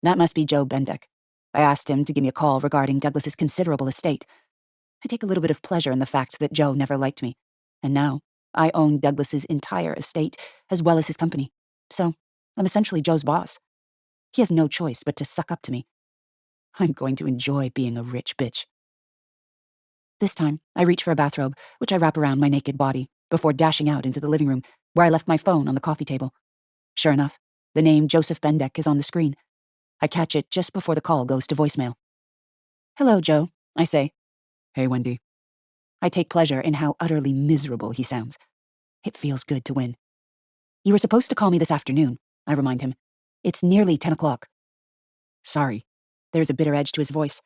That must be Joe Bendick. I asked him to give me a call regarding Douglas's considerable estate. I take a little bit of pleasure in the fact that Joe never liked me, and now I own Douglas's entire estate as well as his company. So I'm essentially Joe's boss. He has no choice but to suck up to me. I'm going to enjoy being a rich bitch. This time, I reach for a bathrobe, which I wrap around my naked body, before dashing out into the living room, where I left my phone on the coffee table. Sure enough, the name Joseph Bendick is on the screen. I catch it just before the call goes to voicemail. "Hello, Joe," I say. "Hey, Wendy." I take pleasure in how utterly miserable he sounds. It feels good to win. "You were supposed to call me this afternoon," I remind him. "It's nearly 10 o'clock. "Sorry." There's a bitter edge to his voice.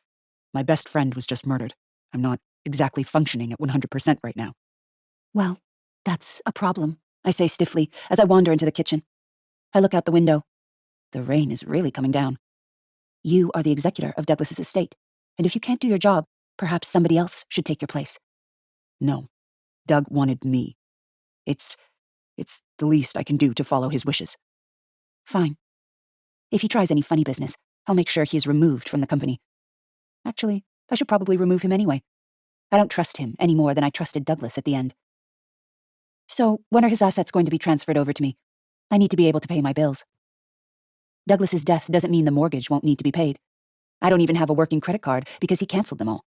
"My best friend was just murdered. I'm not exactly functioning at 100% right now." "Well, that's a problem," I say stiffly as I wander into the kitchen. I look out the window. The rain is really coming down. "You are the executor of Douglas's estate, and if you can't do your job, perhaps somebody else should take your place." "No. Doug wanted me. It's the least I can do to follow his wishes." "Fine. If he tries any funny business, I'll make sure he is removed from the company. Actually, I should probably remove him anyway. I don't trust him any more than I trusted Douglas at the end." "So, when are his assets going to be transferred over to me? I need to be able to pay my bills." Douglas's death doesn't mean the mortgage won't need to be paid. I don't even have a working credit card because he canceled them all.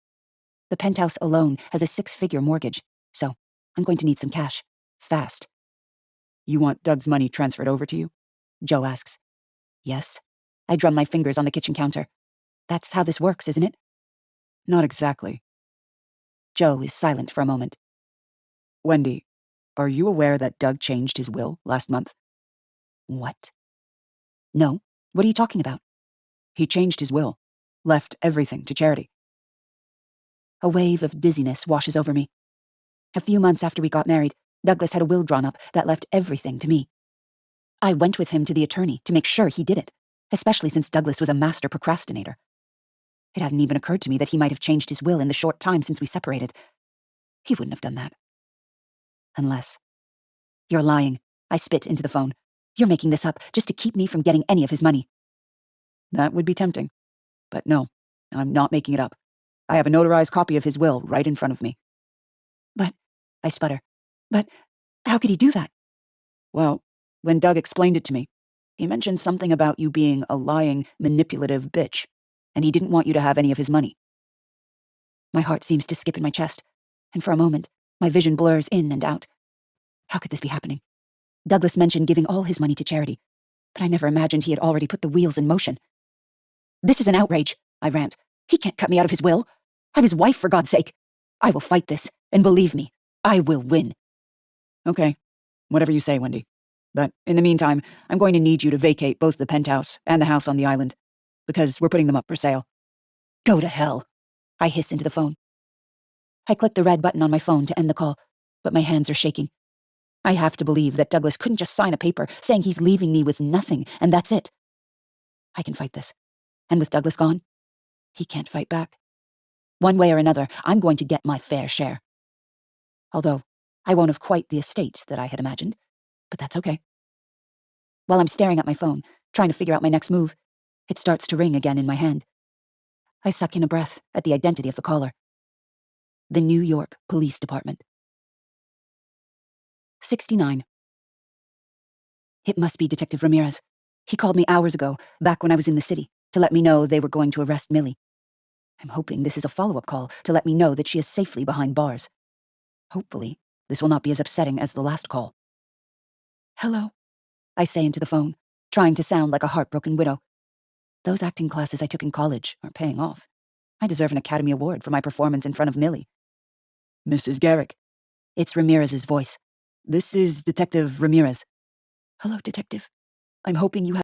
The penthouse alone has a 6-figure mortgage, so I'm going to need some cash. Fast." "You want Doug's money transferred over to you?" Joe asks. "Yes." I drum my fingers on the kitchen counter. "That's how this works, isn't it?" "Not exactly." Joe is silent for a moment. "Wendy, are you aware that Doug changed his will last month?" "What?" "No. What are you talking about?" "He changed his will. Left everything to charity." A wave of dizziness washes over me. A few months after we got married, Douglas had a will drawn up that left everything to me. I went with him to the attorney to make sure he did it, especially since Douglas was a master procrastinator. It hadn't even occurred to me that he might have changed his will in the short time since we separated. He wouldn't have done that. Unless... "You're lying." I spit into the phone. "You're making this up just to keep me from getting any of his money." "That would be tempting. But no, I'm not making it up. I have a notarized copy of his will right in front of me." "But," I sputter, "but how could he do that?" "Well, when Doug explained it to me, he mentioned something about you being a lying, manipulative bitch, and he didn't want you to have any of his money." My heart seems to skip in my chest, and for a moment, my vision blurs in and out. How could this be happening? Douglas mentioned giving all his money to charity, but I never imagined he had already put the wheels in motion. "This is an outrage," I rant. "He can't cut me out of his will. I'm his wife, for God's sake. I will fight this, and believe me, I will win." "Okay, whatever you say, Wendy. But in the meantime, I'm going to need you to vacate both the penthouse and the house on the island, because we're putting them up for sale." "Go to hell," I hiss into the phone. I click the red button on my phone to end the call, but my hands are shaking. I have to believe that Douglas couldn't just sign a paper saying he's leaving me with nothing, and that's it. I can fight this. And with Douglas gone, he can't fight back. One way or another, I'm going to get my fair share. Although, I won't have quite the estate that I had imagined, but that's okay. While I'm staring at my phone, trying to figure out my next move, it starts to ring again in my hand. I suck in a breath at the identity of the caller. The New York Police Department. 69. It must be Detective Ramirez. He called me hours ago, back when I was in the city, to let me know they were going to arrest Millie. I'm hoping this is a follow-up call to let me know that she is safely behind bars. Hopefully, this will not be as upsetting as the last call. "Hello," I say into the phone, trying to sound like a heartbroken widow. Those acting classes I took in college are paying off. I deserve an Academy Award for my performance in front of Millie. "Mrs. Garrick." It's Ramirez's voice. "This is Detective Ramirez." "Hello, Detective. I'm hoping you have